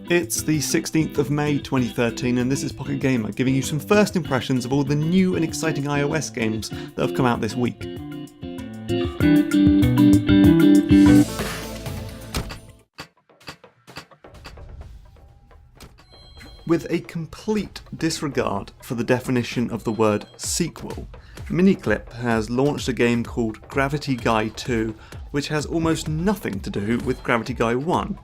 It's the 16th of May 2013 and this is Pocket Gamer giving you some first impressions of all the new and exciting iOS games that have come out this week. With a complete disregard for the definition of the word sequel, Miniclip has launched a game called Gravity Guy 2, which has almost nothing to do with Gravity Guy 1.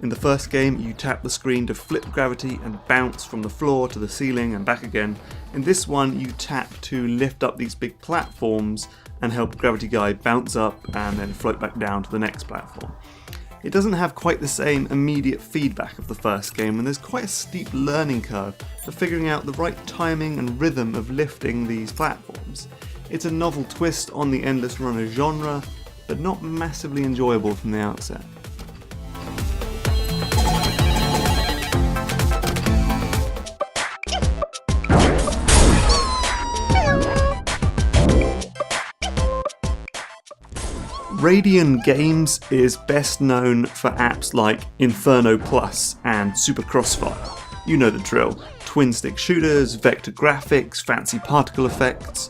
In the first game, you tap the screen to flip gravity and bounce from the floor to the ceiling and back again. In this one, you tap to lift up these big platforms and help Gravity Guy bounce up and then float back down to the next platform. It doesn't have quite the same immediate feedback of the first game, and there's quite a steep learning curve for figuring out the right timing and rhythm of lifting these platforms. It's a novel twist on the endless runner genre, but not massively enjoyable from the outset. Radian Games is best known for apps like Inferno Plus and Super Crossfire. You know the drill. Twin stick shooters, vector graphics, fancy particle effects.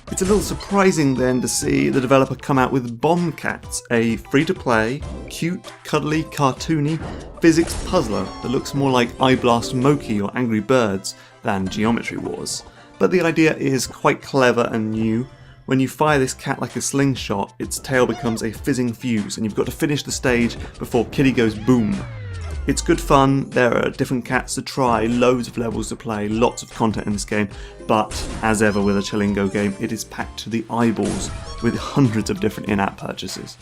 It's a little surprising then to see the developer come out with Bombcats, a free-to-play, cute, cuddly, cartoony physics puzzler that looks more like iBlast Moki or Angry Birds than Geometry Wars. But the idea is quite clever and new. When you fire this cat like a slingshot, its tail becomes a fizzing fuse and you've got to finish the stage before Kitty goes boom. It's good fun, there are different cats to try, loads of levels to play, lots of content in this game, but as ever with a Chilingo game, it is packed to the eyeballs with hundreds of different in-app purchases.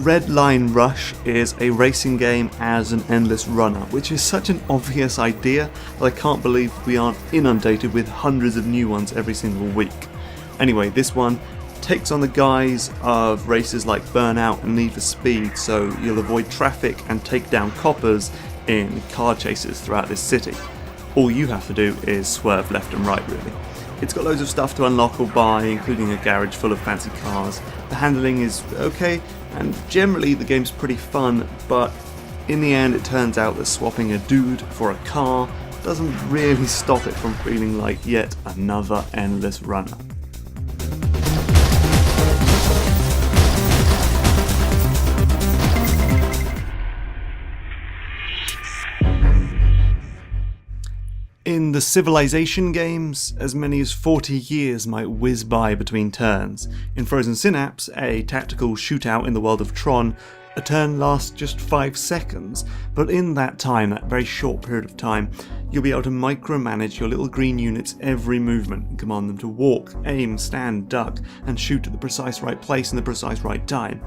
Redline Rush is a racing game as an endless runner, which is such an obvious idea that I can't believe we aren't inundated with hundreds of new ones every single week. Anyway, this one takes on the guise of races like Burnout and Need for Speed, so you'll avoid traffic and take down coppers in car chases throughout this city. All you have to do is swerve left and right, really. It's got loads of stuff to unlock or buy, including a garage full of fancy cars. The handling is okay, and generally the game's pretty fun, but in the end it turns out that swapping a dude for a car doesn't really stop it from feeling like yet another endless runner. In the Civilization games, as many as 40 years might whiz by between turns. In Frozen Synapse, a tactical shootout in the world of Tron, a turn lasts just 5 seconds, but in that time, that very short period of time, you'll be able to micromanage your little green units' every movement and command them to walk, aim, stand, duck, and shoot at the precise right place in the precise right time.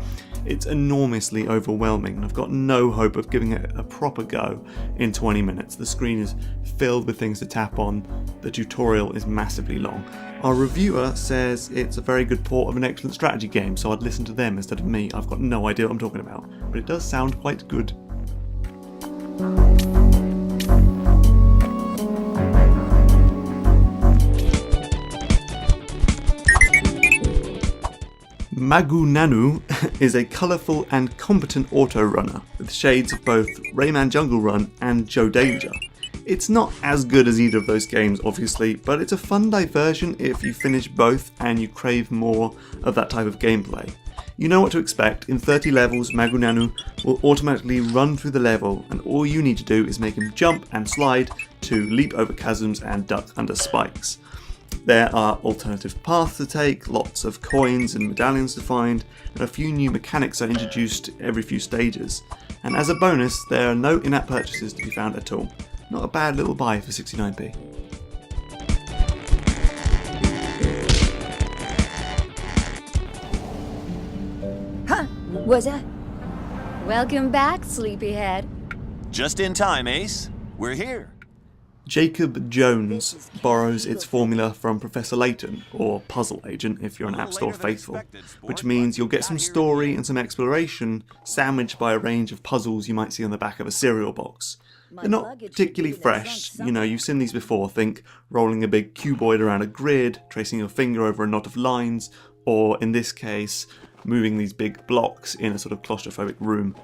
It's enormously overwhelming and I've got no hope of giving it a proper go in 20 minutes. The screen is filled with things to tap on, the tutorial is massively long. Our reviewer says it's a very good port of an excellent strategy game, so I'd listen to them instead of me. I've got no idea what I'm talking about, but it does sound quite good. Magon A is a colourful and competent auto-runner with shades of both Rayman Jungle Run and Joe Danger. It's not as good as either of those games obviously, but it's a fun diversion if you finish both and you crave more of that type of gameplay. You know what to expect. In 30 levels, Magon A will automatically run through the level and all you need to do is make him jump and slide to leap over chasms and duck under spikes. There are alternative paths to take, lots of coins and medallions to find, and a few new mechanics are introduced every few stages. And as a bonus, there are no in-app purchases to be found at all. Not a bad little buy for 69p. Huh? Was that? Welcome back, Sleepyhead. Just in time, Ace. We're here. Jacob Jones borrows its formula from Professor Layton, or Puzzle Agent if you're an App Store faithful, which means you'll get some story and some exploration sandwiched by a range of puzzles you might see on the back of a cereal box. They're not particularly fresh, you know, you've seen these before. Think rolling a big cuboid around a grid, tracing your finger over a knot of lines, or in this case, moving these big blocks in a sort of claustrophobic room.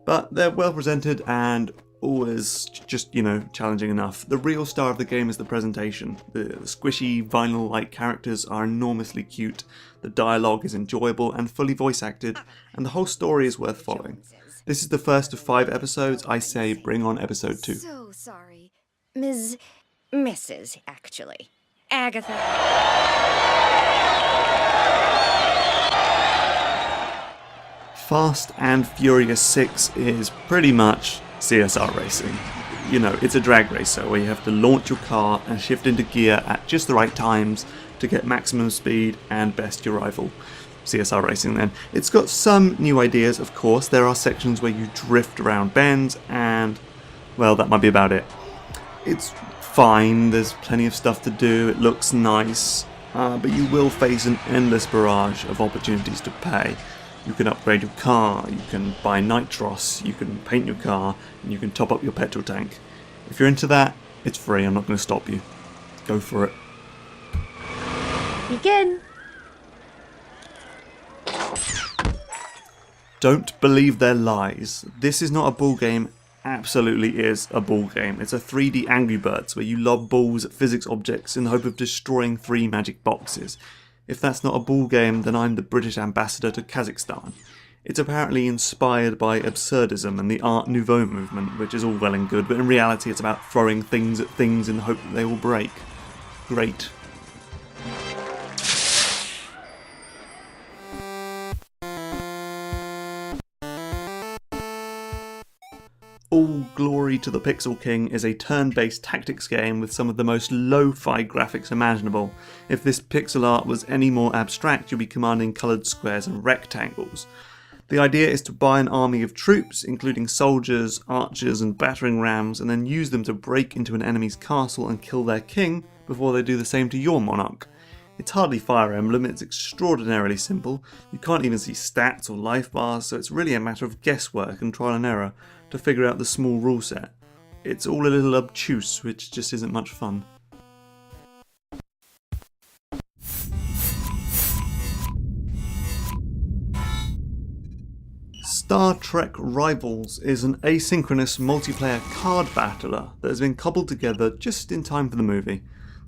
But they're well presented and always just, you know, challenging enough. The real star of the game is the presentation. The squishy, vinyl-like characters are enormously cute, the dialogue is enjoyable and fully voice acted, and the whole story is worth following. This is the first of 5 episodes. I say bring on episode 2. So sorry. Mrs. actually. Agatha. Fast and Furious 6 is pretty much CSR racing. You know, it's a drag racer where you have to launch your car and shift into gear at just the right times to get maximum speed and best your rival. CSR racing then. It's got some new ideas, of course. There are sections where you drift around bends and, well, that might be about it. It's fine, there's plenty of stuff to do, it looks nice, but you will face an endless barrage of opportunities to pay. You can upgrade your car, you can buy nitros, you can paint your car, and you can top up your petrol tank. If you're into that, it's free, I'm not going to stop you. Go for it. Begin. Don't believe their lies. This is not a ball game. Absolutely is a ball game. It's a 3D Angry Birds where you lob balls at physics objects in the hope of destroying 3 magic boxes. If that's not a ball game, then I'm the British ambassador to Kazakhstan. It's apparently inspired by absurdism and the Art Nouveau movement, which is all well and good, but in reality it's about throwing things at things in the hope that they will break. Great. All Glory to the Pixel King is a turn-based tactics game with some of the most lo-fi graphics imaginable. If this pixel art was any more abstract, you'd be commanding coloured squares and rectangles. The idea is to buy an army of troops, including soldiers, archers and battering rams, and then use them to break into an enemy's castle and kill their king before they do the same to your monarch. It's hardly Fire Emblem, it's extraordinarily simple. You can't even see stats or life bars, so it's really a matter of guesswork and trial and error to figure out the small rule set. It's all a little obtuse, which just isn't much fun. Star Trek Rivals is an asynchronous multiplayer card battler that has been cobbled together just in time for the movie.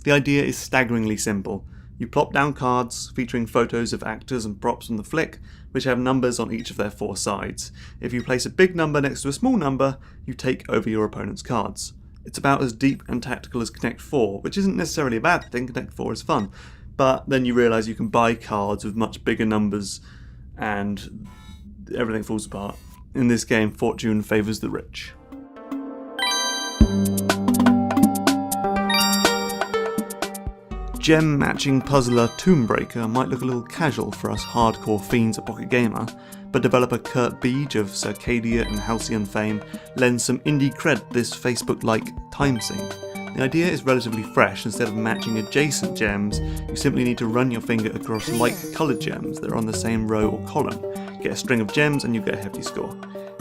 The idea is staggeringly simple. You plop down cards featuring photos of actors and props from the flick, which have numbers on each of their 4 sides. If you place a big number next to a small number, you take over your opponent's cards. It's about as deep and tactical as Connect 4, which isn't necessarily a bad thing. Connect 4 is fun. But then you realise you can buy cards with much bigger numbers and everything falls apart. In this game, fortune favours the rich. Gem matching puzzler Tombbreaker might look a little casual for us hardcore fiends at Pocket Gamer, but developer Kurt Beege of Circadia and Halcyon fame lends some indie cred to this Facebook-like time sink. The idea is relatively fresh. Instead of matching adjacent gems, you simply need to run your finger across like-coloured gems that are on the same row or column. Get a string of gems and you get a hefty score.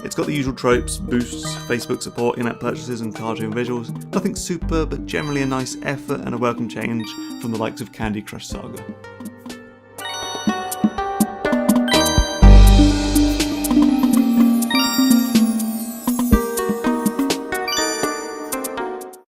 It's got the usual tropes, boosts, Facebook support, in-app purchases and cartoon visuals. Nothing super, but generally a nice effort and a welcome change from the likes of Candy Crush Saga.